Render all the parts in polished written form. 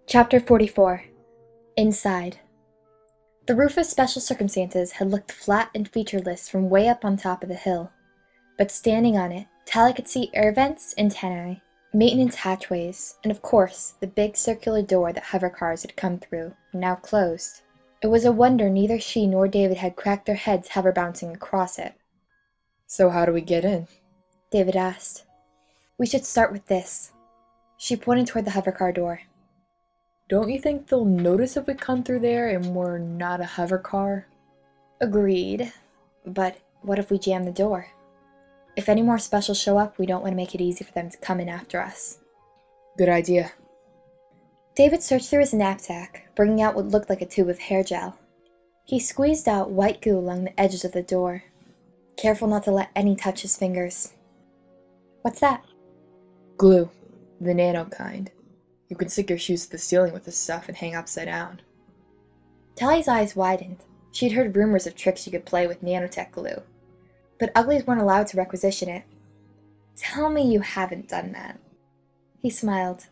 Chapter 44. Inside. The roof of Special Circumstances had looked flat and featureless from way up on top of the hill, but standing on it, Tally could see air vents, antennae, maintenance hatchways, and of course, the big circular door that hovercars had come through, now closed. It was a wonder neither she nor David had cracked their heads hover-bouncing across it. "So how do we get in?" David asked. "We should start with this." She pointed toward the hovercar door. "Don't you think they'll notice if we come through there and we're not a hover car?" Agreed. But what if we jam the door? If any more specials show up, we don't want to make it easy for them to come in after us. Good idea. David searched through his knapsack, bringing out what looked like a tube of hair gel. He squeezed out white goo along the edges of the door, careful not to let any touch his fingers. "What's that?" Glue. The nano kind. You can stick your shoes to the ceiling with this stuff and hang upside down. Tally's eyes widened. She'd heard rumors of tricks you could play with nanotech glue, but Uglies weren't allowed to requisition it. "Tell me you haven't done that." He smiled.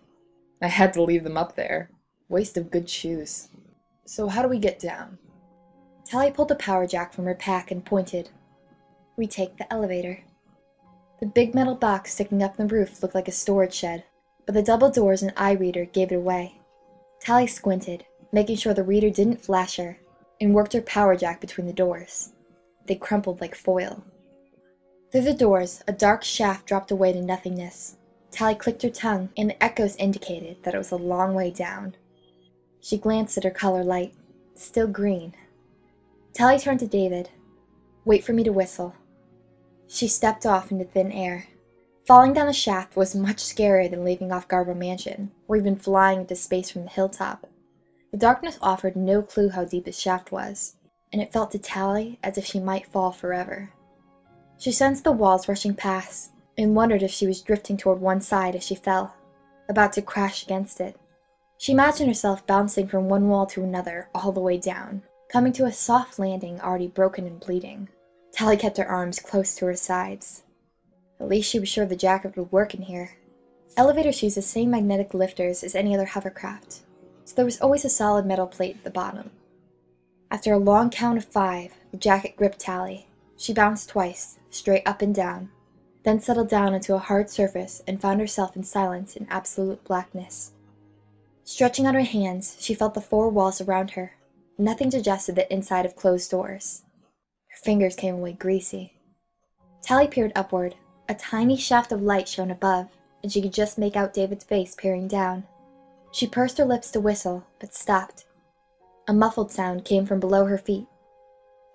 I had to leave them up there. Waste of good shoes. So how do we get down? Tally pulled a power jack from her pack and pointed. "We take the elevator." The big metal box sticking up the roof looked like a storage shed, but the double doors and eye reader gave it away. Tally squinted, making sure the reader didn't flash her, and worked her power jack between the doors. They crumpled like foil. Through the doors, a dark shaft dropped away to nothingness. Tally clicked her tongue, and the echoes indicated that it was a long way down. She glanced at her color light. Still green. Tally turned to David. "Wait for me to whistle." She stepped off into thin air. Falling down the shaft was much scarier than leaving off Garbo Mansion, or even flying into space from the hilltop. The darkness offered no clue how deep the shaft was, and it felt to Tally as if she might fall forever. She sensed the walls rushing past, and wondered if she was drifting toward one side as she fell, about to crash against it. She imagined herself bouncing from one wall to another all the way down, coming to a soft landing already broken and bleeding. Tally kept her arms close to her sides. At least she was sure the jacket would work in here. Elevators use the same magnetic lifters as any other hovercraft, so there was always a solid metal plate at the bottom. After a long count of 5, the jacket gripped Tally. She bounced twice, straight up and down, then settled down into a hard surface and found herself in silence and absolute blackness. Stretching out her hands, she felt the 4 walls around her. Nothing suggested the inside of closed doors. Her fingers came away greasy. Tally peered upward. A tiny shaft of light shone above, and she could just make out David's face peering down. She pursed her lips to whistle, but stopped. A muffled sound came from below her feet.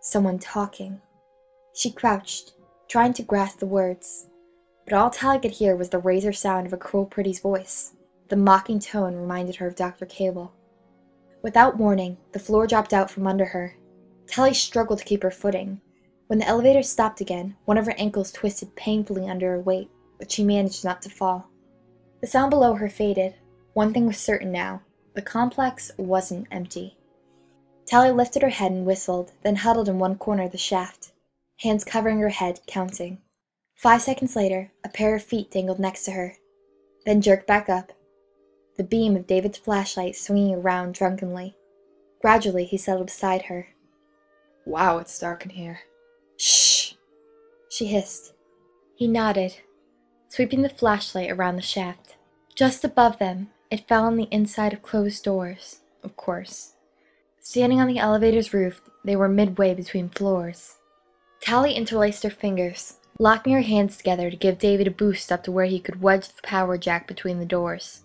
Someone talking. She crouched, trying to grasp the words, but all Tally could hear was the razor sound of a cruel pretty's voice. The mocking tone reminded her of Dr. Cable. Without warning, the floor dropped out from under her. Tally struggled to keep her footing. When the elevator stopped again, one of her ankles twisted painfully under her weight, but she managed not to fall. The sound below her faded. One thing was certain now. The complex wasn't empty. Tally lifted her head and whistled, then huddled in one corner of the shaft, hands covering her head, counting. 5 seconds later, a pair of feet dangled next to her, then jerked back up, the beam of David's flashlight swinging around drunkenly. Gradually, he settled beside her. "Wow, it's dark in here." "Shh!" she hissed. He nodded, sweeping the flashlight around the shaft. Just above them, it fell on the inside of closed doors, of course. Standing on the elevator's roof, they were midway between floors. Tally interlaced her fingers, locking her hands together to give David a boost up to where he could wedge the power jack between the doors.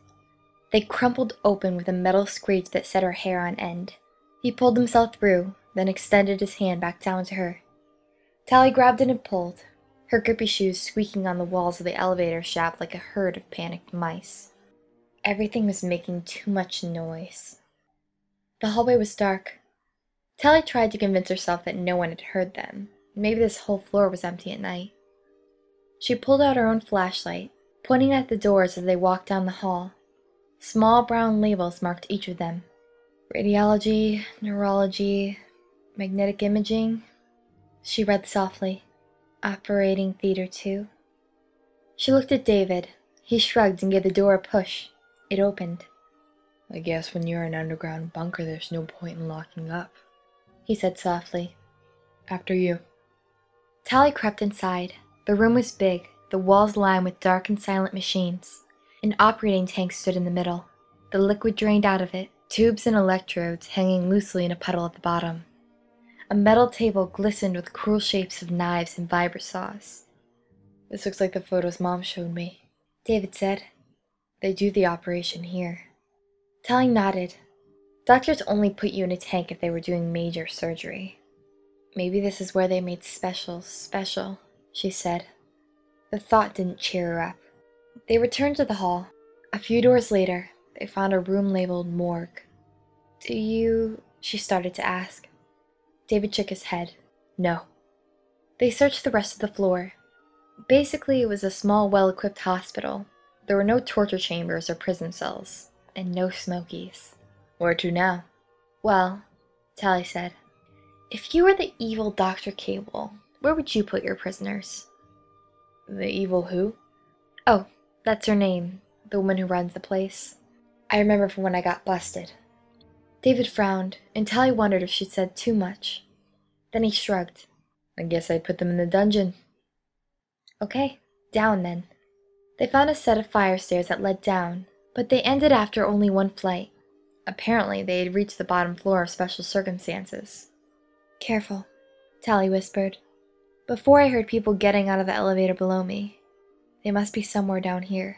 They crumpled open with a metal screech that set her hair on end. He pulled himself through, then extended his hand back down to her. Tally grabbed it and pulled, her grippy shoes squeaking on the walls of the elevator shaft like a herd of panicked mice. Everything was making too much noise. The hallway was dark. Tally tried to convince herself that no one had heard them. Maybe this whole floor was empty at night. She pulled out her own flashlight, pointing at the doors as they walked down the hall. Small brown labels marked each of them. Radiology, neurology, magnetic imaging. She read softly. Operating Theater 2. She looked at David. He shrugged and gave the door a push. It opened. I guess when you're in an underground bunker, there's no point in locking up. He said softly. After you. Tally crept inside. The room was big, the walls lined with dark and silent machines. An operating tank stood in the middle. The liquid drained out of it, tubes and electrodes hanging loosely in a puddle at the bottom. A metal table glistened with cruel shapes of knives and vibra saws. This looks like the photos Mom showed me, David said. They do the operation here. Tally nodded. Doctors only put you in a tank if they were doing major surgery. Maybe this is where they made special, she said. The thought didn't cheer her up. They returned to the hall. A few doors later, they found a room labeled morgue. Do you... she started to ask. David shook his head. No. They searched the rest of the floor. Basically, it was a small, well-equipped hospital. There were no torture chambers or prison cells, and no smokies. Where to now? Well, Tally said, if you were the evil Dr. Cable, where would you put your prisoners? The evil who? Oh, that's her name, the woman who runs the place. I remember from when I got busted. David frowned, and Tally wondered if she'd said too much. Then he shrugged. I guess I'd put them in the dungeon. Okay, down then. They found a set of fire stairs that led down, but they ended after only one flight. Apparently, they had reached the bottom floor of special circumstances. Careful, Tally whispered. Before I heard people getting out of the elevator below me. They must be somewhere down here.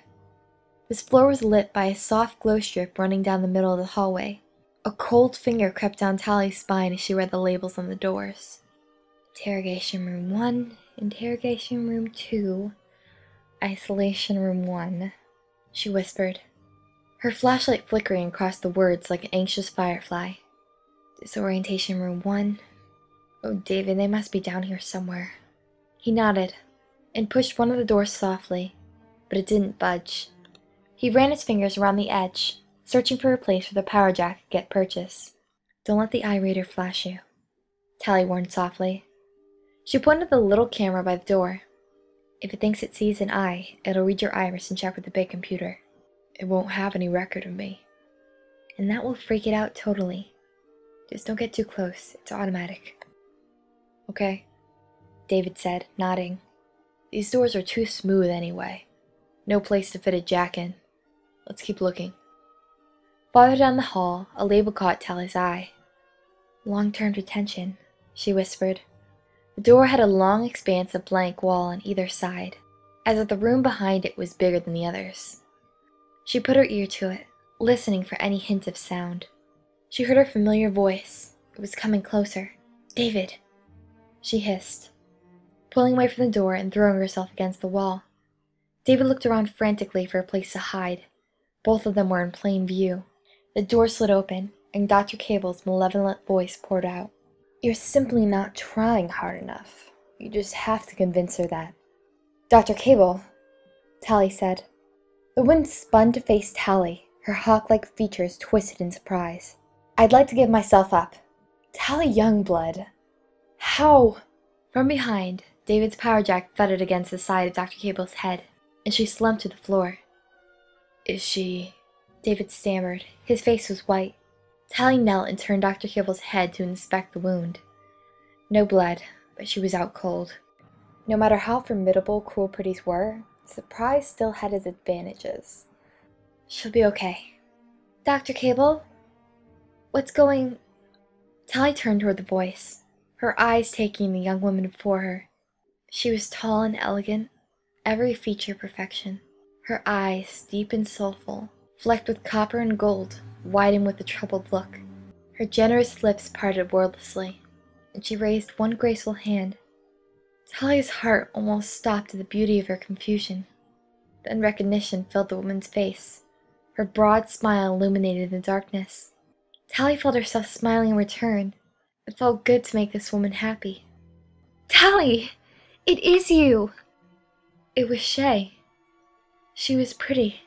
This floor was lit by a soft glow strip running down the middle of the hallway. A cold finger crept down Tally's spine as she read the labels on the doors. Interrogation room 1, interrogation room 2, isolation room 1, she whispered, her flashlight flickering across the words like an anxious firefly. Disorientation room 1. Oh, David, they must be down here somewhere. He nodded and pushed one of the doors softly, but it didn't budge. He ran his fingers around the edge, searching for a place where the power jack could get purchase. Don't let the eye reader flash you, Tally warned softly. She pointed at the little camera by the door. If it thinks it sees an eye, it'll read your iris and check with the big computer. It won't have any record of me. And that will freak it out totally. Just don't get too close. It's automatic. Okay, David said, nodding. These doors are too smooth anyway. No place to fit a jack in. Let's keep looking. Farther down the hall, a label caught Tally's eye. Long-term detention, she whispered. The door had a long expanse of blank wall on either side, as if the room behind it was bigger than the others. She put her ear to it, listening for any hint of sound. She heard her familiar voice. It was coming closer. David, she hissed, pulling away from the door and throwing herself against the wall. David looked around frantically for a place to hide. Both of them were in plain view. The door slid open, and Dr. Cable's malevolent voice poured out. You're simply not trying hard enough. You just have to convince her that. Dr. Cable, Tally said. The wind spun to face Tally, her hawk-like features twisted in surprise. I'd like to give myself up. Tally Youngblood. How? From behind, David's power jack thudded against the side of Dr. Cable's head, and she slumped to the floor. Is she... David stammered. His face was white. Tally knelt and turned Dr. Cable's head to inspect the wound. No blood, but she was out cold. No matter how formidable Cruel Pretties were, surprise still had its advantages. She'll be okay. Dr. Cable? What's going... Tally turned toward the voice, her eyes taking the young woman before her. She was tall and elegant, every feature perfection. Her eyes, deep and soulful, flecked with copper and gold, widened with a troubled look. Her generous lips parted wordlessly, and she raised one graceful hand. Tally's heart almost stopped at the beauty of her confusion. Then recognition filled the woman's face. Her broad smile illuminated the darkness. Tally felt herself smiling in return. It felt good to make this woman happy. Tally! It is you! It was Shay. She was pretty,